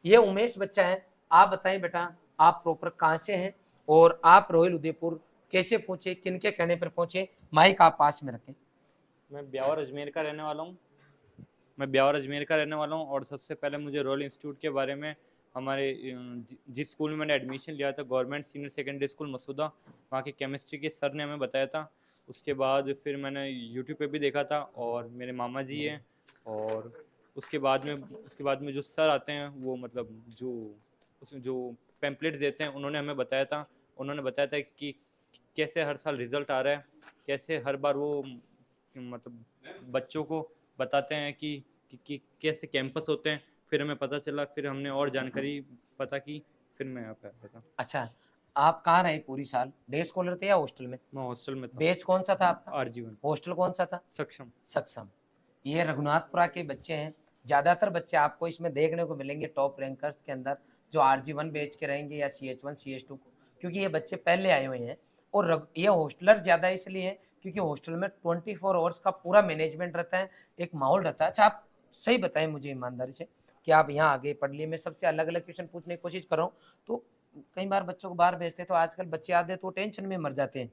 ये उमेश बच्चा है। आप बताएं बेटा, आप प्रॉपर कहाँ से हैं और आप रॉयल उदयपुर कैसे पहुंचे, किनके कहने पर पहुंचे? माइक आप पास में रखें। मैं ब्यावर अजमेर का रहने वाला हूँ। और सबसे पहले मुझे रॉयल इंस्टीट्यूट के बारे में हमारे जिस स्कूल में मैंने एडमिशन लिया था, गवर्नमेंट सीनियर सेकेंडरी स्कूल मसूदा, वहाँ के केमिस्ट्री के सर ने हमें बताया था। उसके बाद फिर मैंने यूट्यूब पे भी देखा था और मेरे मामा जी हैं, और उसके बाद में जो सर आते हैं वो मतलब जो पैम्पलेट्स देते हैं उन्होंने हमें बताया था। उन्होंने बताया था कि कैसे हर साल रिजल्ट आ रहा है, कैसे हर बार वो मतलब बच्चों को बताते हैं कि कैसे कैंपस होते हैं। फिर हमें पता चला, फिर हमने और जानकारी पता की, फिर मैं यहाँ पे आया था। अच्छा, आप कहाँ रहे पूरी साल? डे स्कॉलर थे या हॉस्टल में? मैं हॉस्टल में था। बेच कौन सा था आपका? आरजीवन। हॉस्टल कौन सा था? सक्षम। सक्षम। ये रघुनाथपुरा के बच्चे हैं। ज्यादातर बच्चे आपको इसमें देखने को मिलेंगे टॉप रैंकर्स के अंदर, जो RG1 बेच के रहेंगे या CH1 CH2 को, क्योंकि ये बच्चे पहले आए हुए हैं। और ये हॉस्टलर ज्यादा इसलिए है क्योंकि हॉस्टल में 24 आवर्स का पूरा मैनेजमेंट रहता है, एक माहौल रहता है। अच्छा, आप सही बताएं मुझे ईमानदारी से कि आप यहाँ आगे पढ़ लिए। मैं सबसे अलग अलग क्वेश्चन पूछने की कोशिश कर रहा हूँ। तो कई बार बच्चों को बाहर भेजते हैं तो आजकल बच्चे आते हैं तो टेंशन में मर जाते हैं,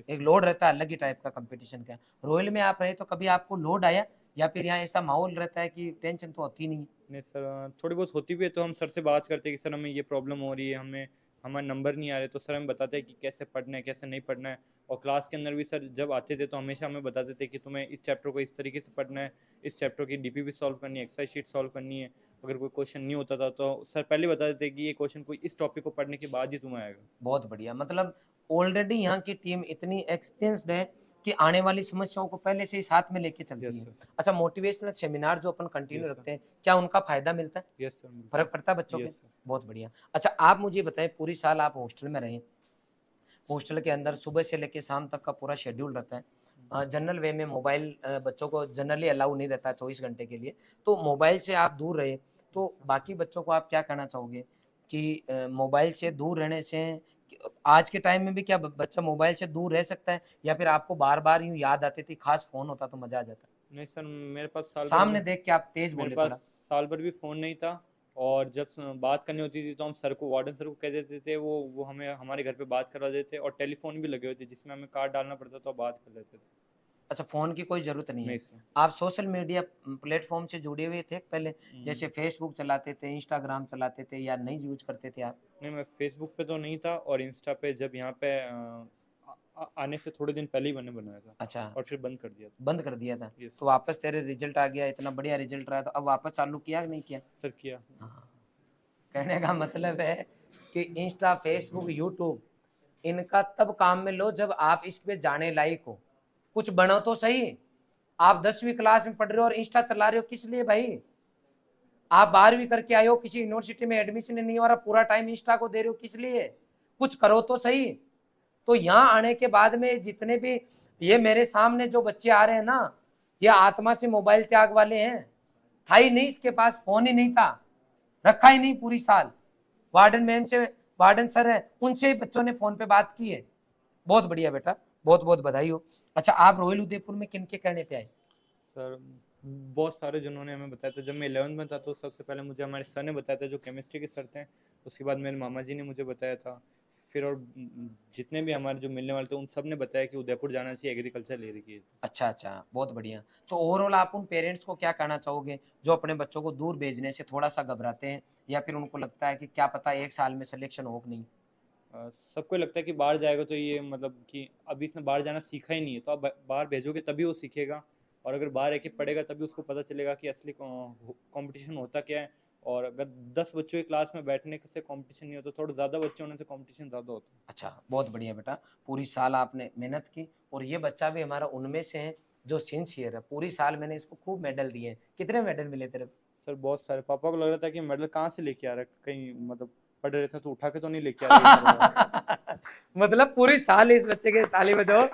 एक लोड रहता है अलग ही टाइप का कंपटीशन का। रॉयल में आप रहे तो कभी आपको लोड आया या फिर यहाँ ऐसा माहौल रहता है कि टेंशन तो होती नहीं? नहीं सर, थोड़ी बहुत होती भी है तो हम सर से बात करते हैं कि सर हमें ये प्रॉब्लम हो रही है, हमें हमारे नंबर नहीं आ रहे, तो सर हमें बताते हैं कि कैसे पढ़ना है कैसे नहीं पढ़ना है। और क्लास के अंदर भी सर जब आते थे तो हमेशा हमें बताते थे कि तुम्हें इस चैप्टर को इस तरीके से पढ़ना है, इस चैप्टर की DPP सॉल्व करनी है, एक्सरसाइज शीट सॉल्व करनी है। अगर कोई क्वेश्चन नहीं होता था तो सर पहले बता देते कि ये क्वेश्चन कोई इस टॉपिक को पढ़ने के बाद ही तुम्हें आएगा। बहुत बढ़िया, मतलब ऑलरेडी यहाँ की टीम इतनी एक्सपीरियंस्ड है कि आने वाली समस्याओं को पहले से ही साथ में लेके चलती यस है। सर। अच्छा, मोटिवेशनल सेमिनार जो अपन कंटिन्यू यस सर। रखते हैं, क्या उनका फायदा मिलता है? Yes sir. फर्क पड़ता है बच्चों के? Yes sir. बहुत बढ़िया। अच्छा, आप मुझे बताएं, पूरी साल आप हॉस्टल में रहे, हॉस्टल के अंदर सुबह से लेकर शाम तक का पूरा शेड्यूल रहता है। जनरल वे में मोबाइल बच्चों को जनरली अलाउ नहीं रहता 24 घंटे के लिए, तो मोबाइल से आप दूर रहे, तो बाकी बच्चों को आप क्या कहना चाहोगे कि मोबाइल से दूर रहने से आज के टाइम में भी क्या बच्चा मोबाइल से दूर रह सकता है, या फिर आपको बार बार यूं याद आती थी, खास फोन होता तो मजा आ जाता? नहीं सर, मेरे पास साल भर भी सामने देख के आप तेज मेरे बोले पास थोड़ा। साल भर भी फ़ोन नहीं था। और जब बात करनी होती थी तो हम सर को, वार्डन सर को कह देते थे, वो हमें हमारे घर पे बात करवा देते, और टेलीफोन भी लगे हुए थे जिसमें हमें कार्ड डालना पड़ता था, बात कर लेते थे। अच्छा, फ़ोन की कोई ज़रूरत नहीं है। नहीं सर। आप सोशल मीडिया प्लेटफ़ॉर्म से जुड़े हुए थे पहले? जैसे फ़ेसबुक चलाते थे, इंस्टाग्राम चलाते थे, या नहीं यूज़ करते थे आप? नहीं, मैं फेसबुक पे तो नहीं था, और इंस्टा पे जब यहाँ पे आने से थोड़े दिन पहले ही मैंने बनाया था, अच्छा, और फिर बंद कर दिया था। बंद कर दिया था। यस तो वापस तेरे रिज़ल्ट आ गया, इतना बढ़िया रिज़ल्ट रहा, तो अब वापस चालू किया कि नहीं किया? सर, किया। हाँ, कहने का मतलब है कि इंस्टा, फ़ेसबुक, यूट्यूब, इनका तब काम में लो जब आप इस पे जाने लायक हो। कुछ बनो तो सही। आप 10वीं क्लास में पढ़ रहे हो और इंस्टा चला रहे हो, किस लिए भाई? आप 12वीं करके आए हो, किसी यूनिवर्सिटी में एडमिशन नहीं हो रहा, पूरा टाइम इंस्टा को दे रहे हो, किस लिए? कुछ करो तो सही। तो यहाँ आने के बाद में जितने भी ये मेरे सामने जो बच्चे आ रहे हैं ना, ये आत्मा से मोबाइल त्याग वाले हैं। था ही नहीं इसके पास, फोन ही नहीं था, रखा ही नहीं पूरी साल। वार्डन मैम से, वार्डन सर है, उनसे बच्चों ने फोन पे बात की है। बहुत बढ़िया बेटा, बहुत बहुत बधाई हो। अच्छा, आप रॉयल उदयपुर में किन के कहने पे आए? सर, बहुत सारे जिन्होंने हमें बताया था। जब मैं 11th में था तो सबसे पहले मुझे हमारे सर ने बताया था, जो केमिस्ट्री के सर थे। उसके बाद मेरे मामा जी ने मुझे बताया था। फिर और जितने भी हमारे जो मिलने वाले थे उन सब ने बताया कि उदयपुर जाना चाहिए, एग्रीकल्चर ले रही है। अच्छा अच्छा, बहुत बढ़िया। तो ओवरऑल आप उन पेरेंट्स को क्या कहना चाहोगे जो अपने बच्चों को दूर भेजने से थोड़ा सा घबराते हैं, या फिर उनको लगता है कि क्या पता एक साल में सिलेक्शन हो कि नहीं? सबको लगता है कि बाहर जाएगा तो ये मतलब कि अभी इसने बाहर जाना सीखा ही नहीं है, तो आप बाहर भेजोगे तभी वो सीखेगा। और अगर बाहर रह के पढ़ेगा तभी उसको पता चलेगा कि असली कंपटीशन होता क्या है। और अगर 10 बच्चों की क्लास में बैठने से कंपटीशन नहीं होता, थोड़ा ज़्यादा बच्चे होने से कंपटीशन ज़्यादा होता है। अच्छा, बहुत बढ़िया बेटा। पूरी साल आपने मेहनत की, और ये बच्चा भी हमारा उनमें से है जो सिंसियर है। पूरी साल मैंने इसको खूब मेडल दिए हैं। कितने मेडल मिले तेरे को? सर, बहुत सारे। पापा को लग रहा था कि मेडल कहाँ से लेके आ रहा है, कहीं मतलब पढ़ रहे थे तो उठा के तो नहीं लेके आ रहे इधर उधर। मतलब पूरी साल इस बच्चे के ताली बजाओ।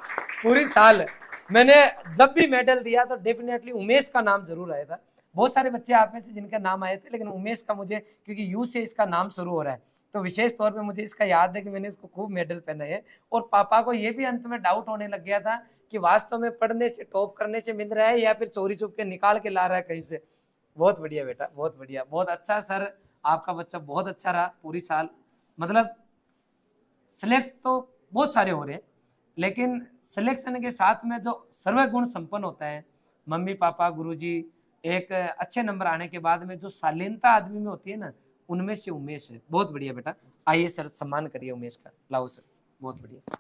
पूरी साल मैंने जब भी मेडल दिया तो डेफिनेटली उमेश का नाम जरूर आया था। बहुत सारे बच्चे आप में से जिनका नाम आए थे, लेकिन उमेश का मुझे, क्योंकि यू से इसका नाम शुरू हो रहा है, तो विशेष तौर पे मुझे इसका याद है कि मैंने इसको खूब मेडल पहनाए हैं। और पापा को ये भी अंत में डाउट होने लग गया था कि वास्तव में पढ़ने से, टॉप करने से मिल रहा है या फिर चोरी छुप के निकाल के ला रहा है कहीं से। बहुत बढ़िया बेटा, बहुत बढ़िया, बहुत अच्छा। सर आपका बच्चा बहुत अच्छा रहा पूरी साल, मतलब सिलेक्ट तो बहुत सारे हो रहे हैं, लेकिन सिलेक्शन के साथ में जो सर्व गुण संपन्न होता है, मम्मी पापा गुरुजी, एक अच्छे नंबर आने के बाद में जो शालीनता आदमी में होती है ना, उनमें से उमेश है। बहुत बढ़िया बेटा, आइए सर सम्मान करिए उमेश का, लाओ सर, बहुत बढ़िया।